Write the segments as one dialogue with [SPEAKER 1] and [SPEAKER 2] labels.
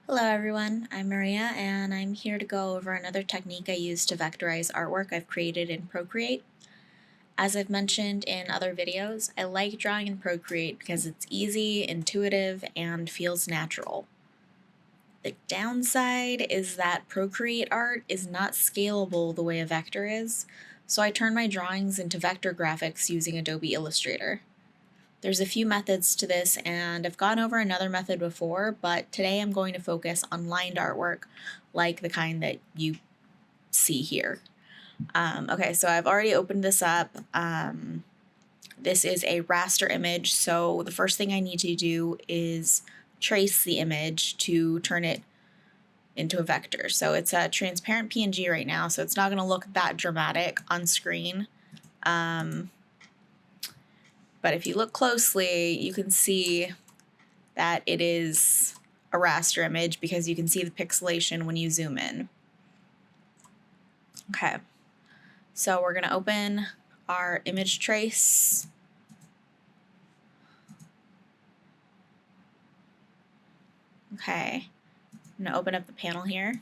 [SPEAKER 1] Hello everyone, I'm Maria and I'm here to go over another technique I use to vectorize artwork I've created in Procreate. As I've mentioned in other videos, I like drawing in Procreate because it's easy, intuitive, and feels natural. The downside is that Procreate art is not scalable the way a vector is, so I turn my drawings into vector graphics using Adobe Illustrator. There's a few methods to this, and I've gone over another method before, but today I'm going to focus on lined artwork like the kind that you see here. Okay, so I've already opened this up. This is a raster image, so the first thing I need to do is trace the image to turn it into a vector. So it's a transparent PNG right now, so it's not going to look that dramatic on screen. But if you look closely, you can see that it is a raster image because you can see the pixelation when you zoom in. Okay, so we're going to open our image trace. Okay, I'm going to open up the panel here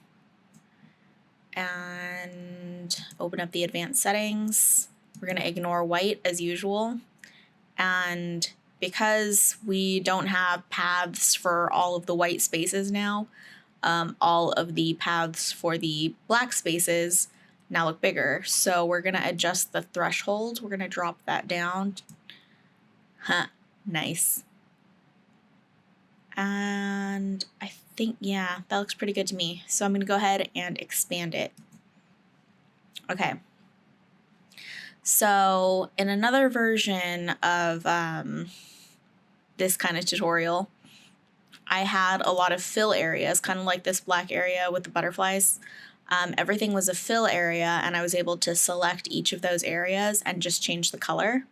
[SPEAKER 1] and open up the advanced settings. We're going to ignore white as usual, and because we don't have paths for all of the white spaces now, all of the paths for the black spaces now look bigger. So we're going to adjust the threshold. We're going to drop that down. Nice. And I think, yeah, that looks pretty good to me. So I'm going to go ahead and expand it. Okay. So in another version of this kind of tutorial, I had a lot of fill areas, kind of like this black area with the butterflies. Everything was a fill area, and I was able to select each of those areas and just change the color.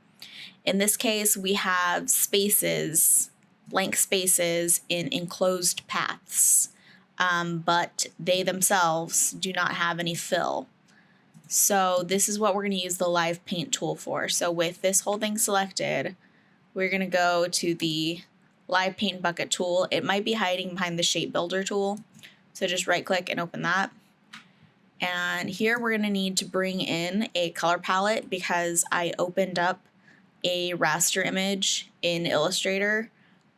[SPEAKER 1] In this case, we have spaces, blank spaces in enclosed paths, but they themselves do not have any fill. So this is what we're going to use the live paint tool for. So with this whole thing selected, we're going to go to the live paint bucket tool. It might be hiding behind the shape builder tool. So just right click and open that. And here we're going to need to bring in a color palette because I opened up a raster image in Illustrator.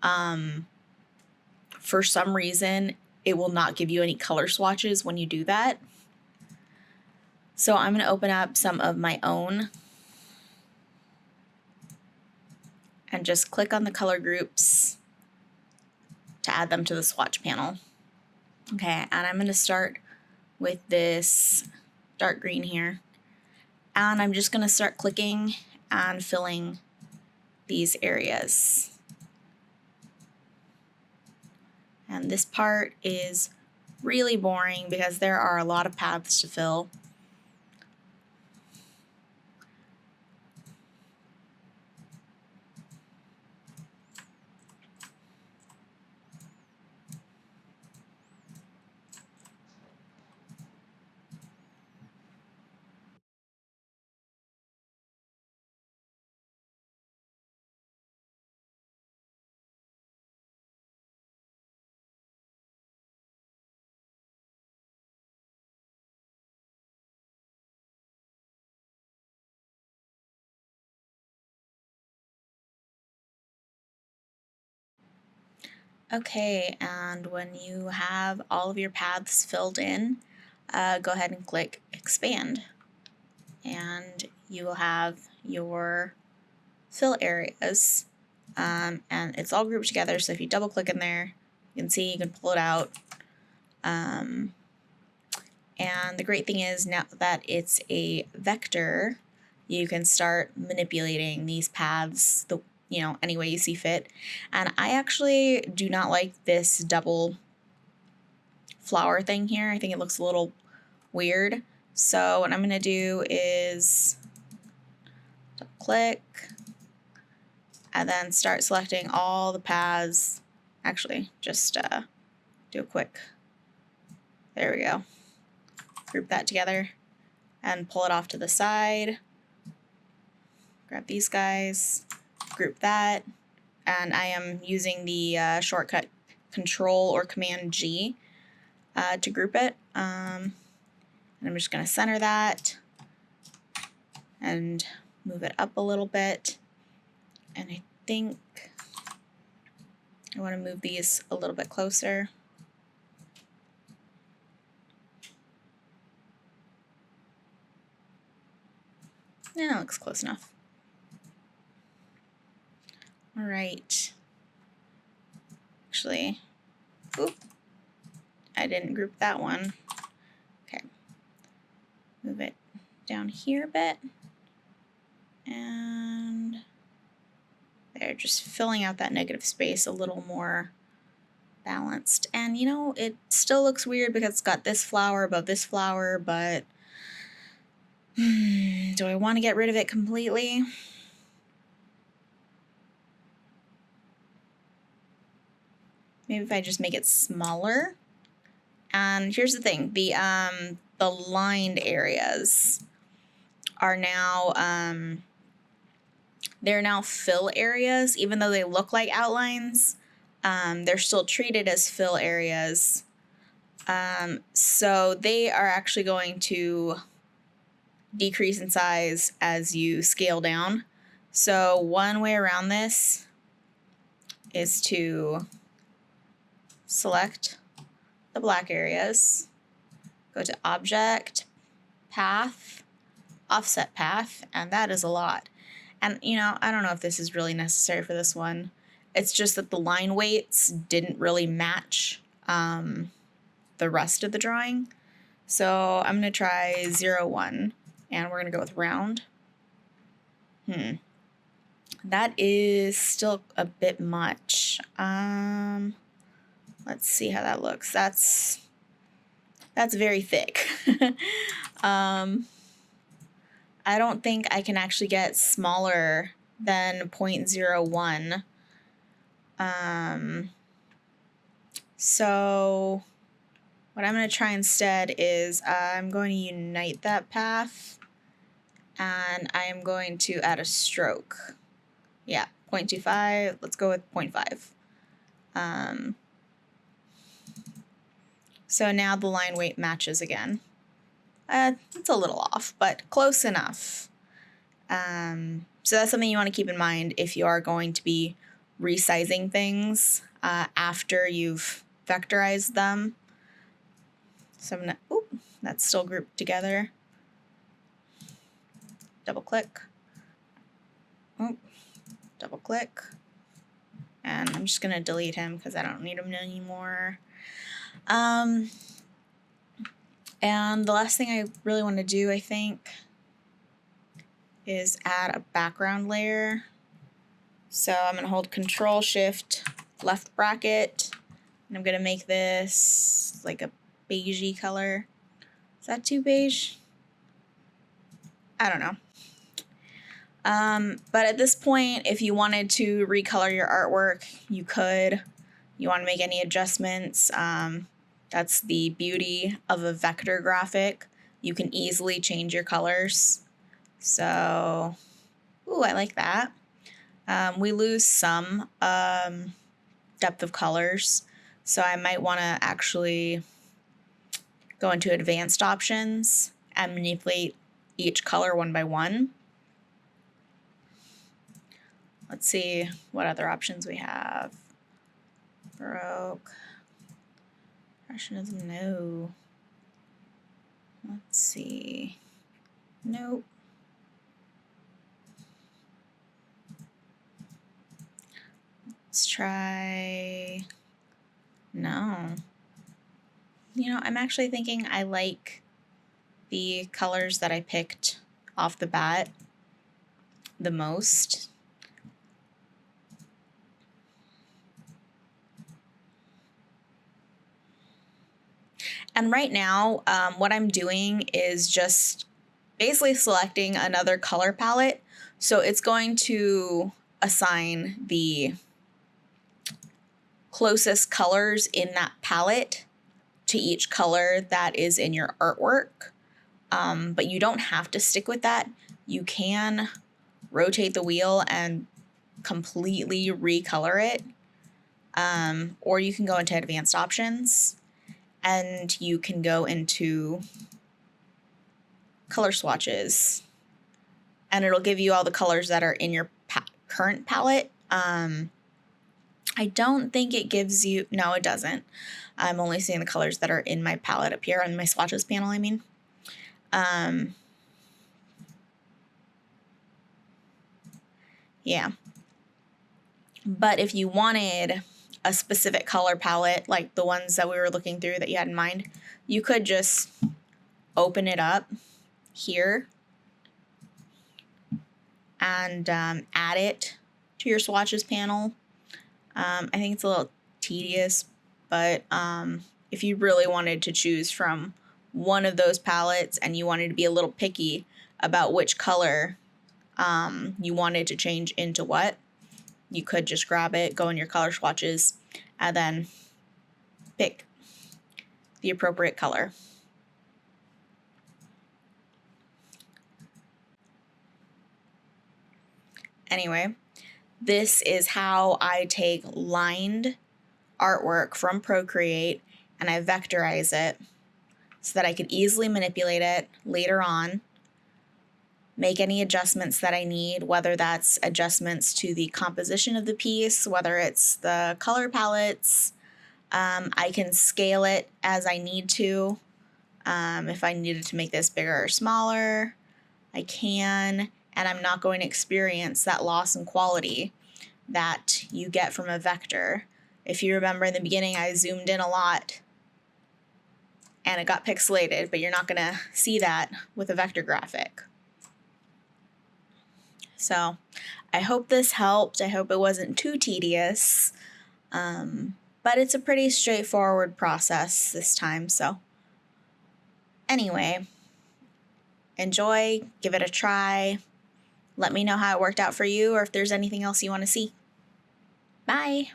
[SPEAKER 1] For some reason, it will not give you any color swatches when you do that. So I'm going to open up some of my own and just click on the color groups to add them to the swatch panel. Okay, and I'm going to start with this dark green here. And I'm just going to start clicking and filling these areas. And this part is really boring because there are a lot of paths to fill. Okay, and when you have all of your paths filled in, go ahead and click expand. And you will have your fill areas. And it's all grouped together, so if you double click in there, you can see you can pull it out. And the great thing is now that it's a vector, you can start manipulating these paths any way you see fit. And I actually do not like this double flower thing here. I think it looks a little weird. So what I'm going to do is click and then start selecting all the paths. Actually, just do a quick, there we go. Group that together and pull it off to the side. Grab these guys, group that, and I am using the shortcut Control or Command G to group it. And I'm just going to center that and move it up a little bit. And I think I want to move these a little bit closer. Yeah, that looks close enough. All right. Actually, oop, I didn't group that one. Okay. Move it down here a bit. And there, just filling out that negative space a little more balanced. And you know, it still looks weird because it's got this flower above this flower, but do I want to get rid of it completely? Maybe if I just make it smaller. And here's the thing, the lined areas are now they're now fill areas. Even though they look like outlines, they're still treated as fill areas. So they are actually going to decrease in size as you scale down. So one way around this is to select the black areas, go to Object, Path, Offset Path, and that is a lot. And you know, I don't know if this is really necessary for this one. It's just that the line weights didn't really match the rest of the drawing. So I'm going to try 0, 1, and we're going to go with round. That is still a bit much. Let's see how that looks. That's very thick. I don't think I can actually get smaller than 0.01. So what I'm going to try instead is I'm going to unite that path, and I am going to add a stroke. Yeah, 0.25. Let's go with 0.5. So now the line weight matches again. It's a little off, but close enough. So that's something you want to keep in mind if you are going to be resizing things after you've vectorized them. So I'm gonna, oop, that's still grouped together. Double click. Oop, double click. And I'm just gonna delete him because I don't need him anymore. And the last thing I really want to do, I think, is add a background layer. So I'm going to hold Control Shift left bracket, and I'm going to make this like a beigey color. Is that too beige? I don't know. But at this point, if you wanted to recolor your artwork, you could. You want to make any adjustments, that's the beauty of a vector graphic. You can easily change your colors. So, ooh, I like that. We lose some depth of colors, so I might want to actually go into advanced options and manipulate each color one by one. Let's see what other options we have. Baroque. Impressionism, no. Let's see. Nope. Let's try. No. You know, I'm actually thinking I like the colors that I picked off the bat the most. And right now, what I'm doing is just basically selecting another color palette. So it's going to assign the closest colors in that palette to each color that is in your artwork. But you don't have to stick with that. You can rotate the wheel and completely recolor it. Or you can go into advanced options and you can go into color swatches and it'll give you all the colors that are in your current palette. I don't think it gives you, no, it doesn't. I'm only seeing the colors that are in my palette up here on my swatches panel, I mean. Yeah. But if you wanted a specific color palette, like the ones that we were looking through that you had in mind, you could just open it up here and add it to your swatches panel. I think it's a little tedious, but if you really wanted to choose from one of those palettes and you wanted to be a little picky about which color you wanted to change into what, you could just grab it, go in your color swatches, and then pick the appropriate color. Anyway, this is how I take lined artwork from Procreate and I vectorize it so that I could easily manipulate it later on, make any adjustments that I need, whether that's adjustments to the composition of the piece, whether it's the color palettes. I can scale it as I need to. If I needed to make this bigger or smaller, I can, and I'm not going to experience that loss in quality that you get from a vector. If you remember in the beginning, I zoomed in a lot and it got pixelated, but you're not going to see that with a vector graphic. So I hope this helped. I hope it wasn't too tedious, but it's a pretty straightforward process this time. So anyway, enjoy, give it a try. Let me know how it worked out for you or if there's anything else you want to see. Bye.